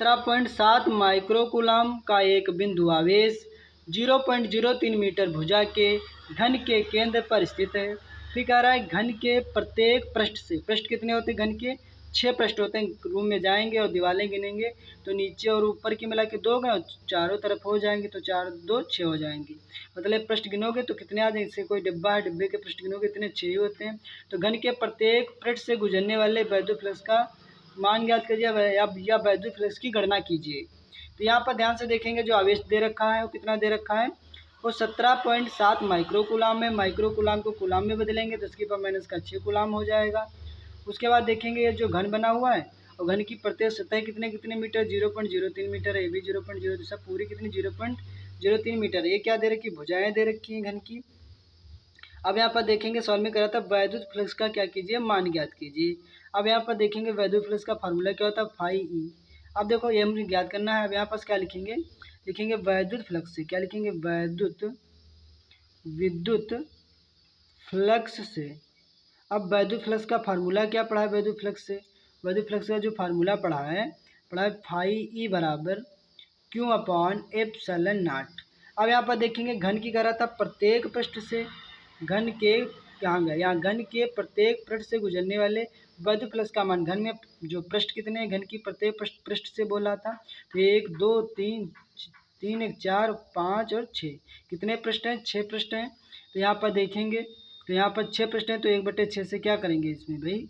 17.7 माइक्रोकूलाम का एक बिंदु आवेश 0.03 मीटर भुजा के घन के केंद्र पर स्थित है। फिर कह रहा है घन के प्रत्येक पृष्ठ से, पृष्ठ कितने होते हैं घन के? 6 पृष्ठ होते हैं। रूम में जाएंगे और दीवारें गिनेंगे तो नीचे और ऊपर की मिला के 2 गए और चारों तरफ हो जाएंगे तो 4 2 6 हो जाएंगे। मतलब पृष्ठ गिनोगे तो कितने आ जाएंगे? इससे कोई डिब्बा है, डिब्बे के पृष्ठ गिनोगे इतने 6 ही होते हैं। तो घन के प्रत्येक पृष्ठ से गुजरने वाले वैद्युत फ्लक्स का मान ज्ञात कीजिए या वैद्युत फ्लक्स की गणना कीजिए। तो यहाँ पर ध्यान से देखेंगे जो आवेश दे रखा है वो कितना दे रखा है, वो 17.7 माइक्रोकूलाम है। माइक्रोकूलाम को कूलाम में बदलेंगे तो इसके पर माइनस का 6 कूलाम हो जाएगा। उसके बाद देखेंगे ये जो घन बना हुआ है और घन की प्रत्येक सतह कितने कितने मीटर? 0.03 मीटर है। ये भी 0.0 सब पूरी कितनी 0.03 मीटर है। ये क्या दे रखी? भुजाएं दे रखी हैं घन की। अब यहाँ पर देखेंगे सवाल में कह रहा था वैद्युत फ्लक्स का क्या कीजिए? मान ज्ञात कीजिए। अब यहाँ पर देखेंगे वैद्युत फ्लक्स का फार्मूला क्या होता है? Phi E. अब देखो ये हमें ज्ञात करना है। अब यहाँ पास क्या लिखेंगे? लिखेंगे वैद्युत फ्लक्स से, क्या लिखेंगे? विद्युत फ्लक्स से। अब वैद्युत फ्लक्स का फार्मूला क्या पढ़ा है? वैद्युत फ्लक्स से, वैद्युत फ्लक्स का जो फार्मूला पढ़ा है फाई ई बराबर क्यू अपॉन एप्सिलॉन नॉट। अब यहाँ पर देखेंगे घन की कह रहा था प्रत्येक पृष्ठ से, घन के यहाँ गए, यहाँ घन के प्रत्येक पृष्ठ से गुजरने वाले वैद्युत फ्लक्स का मान। घन में जो पृष्ठ कितने हैं? घन की प्रत्येक पृष्ठ से बोला था तो 1 2 3 3 1 4 5 और 6 कितने पृष्ठ हैं? 6 पृष्ठ हैं। तो यहाँ पर देखेंगे तो यहाँ पर 6 पृष्ठ हैं तो 1/6 से क्या करेंगे इसमें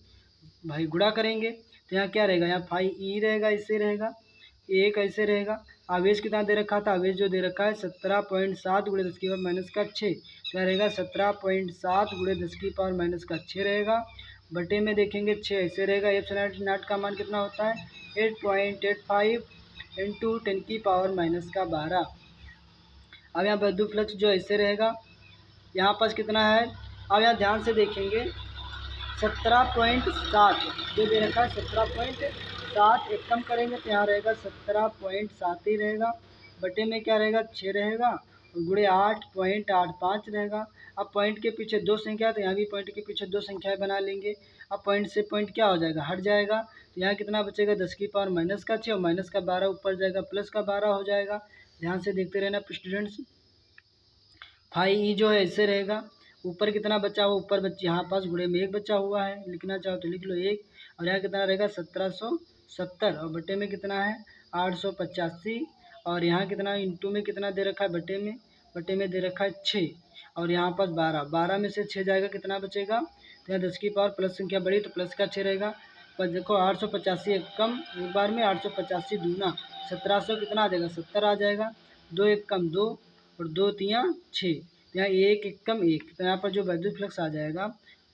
भाई गुणा करेंगे। तो यहाँ क्या रहेगा? यहाँ फाई ई रहेगा, इससे रहेगा, एक ऐसे रहेगा। आवेश कितना दे रखा था? आवेश जो दे रखा है 17.7 गुणे 10 की पावर माइनस का 6। क्या रहेगा? 17.7 गुणे 10 की पावर माइनस का 6 रहेगा। बटे में देखेंगे 6 ऐसे रहेगा। एप्सिलॉन नॉट का मान कितना होता है? 8.85 इंटू 10 की पावर माइनस का 12। अब यहाँ वैद्युत फ्लक्स जो ऐसे रहेगा, यहाँ पास कितना है? अब यहाँ ध्यान से देखेंगे 17.7 जो दे रखा है 17.7 एक कम करेंगे तो यहाँ रहेगा 17.7 ही रहेगा। बटे में क्या रहेगा? 6 रहेगा और गुणे 8.85 रहेगा। अब पॉइंट के पीछे 2 संख्या तो यहाँ भी पॉइंट के पीछे 2 संख्याएं बना लेंगे। अब पॉइंट से पॉइंट क्या हो जाएगा? हट जाएगा। तो यहाँ कितना बचेगा? 10 की पावर माइनस का 6 और माइनस का 12 ऊपर जाएगा, प्लस का 12 हो जाएगा। ध्यान से देखते रहना स्टूडेंट्स। फाई ई जो है ऐसे रहेगा। ऊपर कितना बचा हुआ? ऊपर यहाँ पास गुणे में 1 बचा हुआ है, लिखना चाहो तो लिख लो 1। और यहाँ कितना रहेगा? 1770 और बटे में कितना है? 885। और यहाँ कितना इंटू में कितना दे रखा है? बटे में दे रखा है 6 और यहाँ पास 12 में से 6 जाएगा, कितना बचेगा? तो यहाँ 10 की पावर प्लस संख्या बढ़ी तो प्लस का 6 रहेगा। पर देखो 885 एक कम एक बार में, 885 दूना 1700 कितना आ जाएगा? 70 आ जाएगा। 2 एक कम 2 और 2 तियाँ 6, यहाँ 1 एक कम 1। तो यहाँ पर जो वैद्युत फ्लक्स आ जाएगा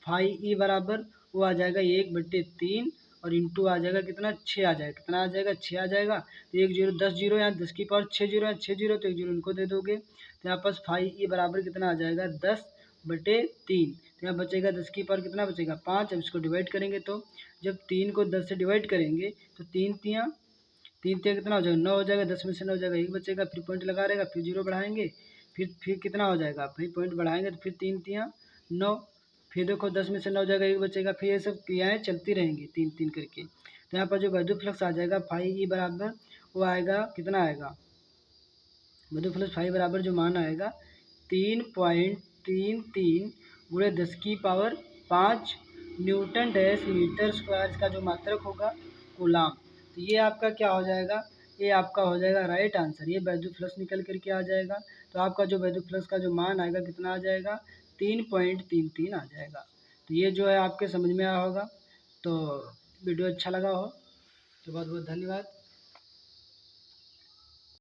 फाई ई बराबर वो आ जाएगा 1/3 और इंटू आ जाएगा कितना? 6 आ जाएगा। कितना आ जाएगा? 6 आ जाएगा। तो 1 0 10 जीरो, यहाँ 10 की पावर 6 जीरो, यहाँ 6 जीरो तो 1 जीरो इनको दे दोगे। तो यहाँ पास फाई ई बराबर कितना आ जाएगा? 10/3। तो यहाँ बचेगा 10 की पावर कितना बचेगा? 5। अब इसको डिवाइड करेंगे तो जब 3 को 10 से डिवाइड करेंगे तो 3 तियाँ कितना हो जाएगा? 9 हो जाएगा। 10 में से 9 हो जाएगा, 1 बचेगा। फिर पॉइंट लगा रहेगा, फिर 0 बढ़ाएंगे, फिर कितना हो जाएगा? फिर पॉइंट बढ़ाएंगे तो फिर 3 तियाँ 9। फिर देखो 10 में से 9 हो जाएगा, 1 बचेगा। फिर ये सब क्रियाएँ चलती रहेंगी 3 3 करके। तो यहाँ पर जो वैद्युत फ्लक्स आ जाएगा फाई ई बराबर वो आएगा कितना आएगा? वैद्युत फ्लक्स फाई बराबर जो मान आएगा 3.33 गुणे 10 की power 5 newton dash metre square. इसका जो मात्रक होगा कूलाम। तो ये आपका क्या हो जाएगा? ये आपका हो जाएगा राइट आंसर। ये वैद्युत फ्लक्स निकल करके आ जाएगा। तो आपका जो वैद्युत फ्लक्स का जो मान आएगा कितना आ जाएगा? 3.33 आ जाएगा। तो ये जो है आपके समझ में आया होगा। तो वीडियो अच्छा लगा हो तो बहुत बहुत धन्यवाद।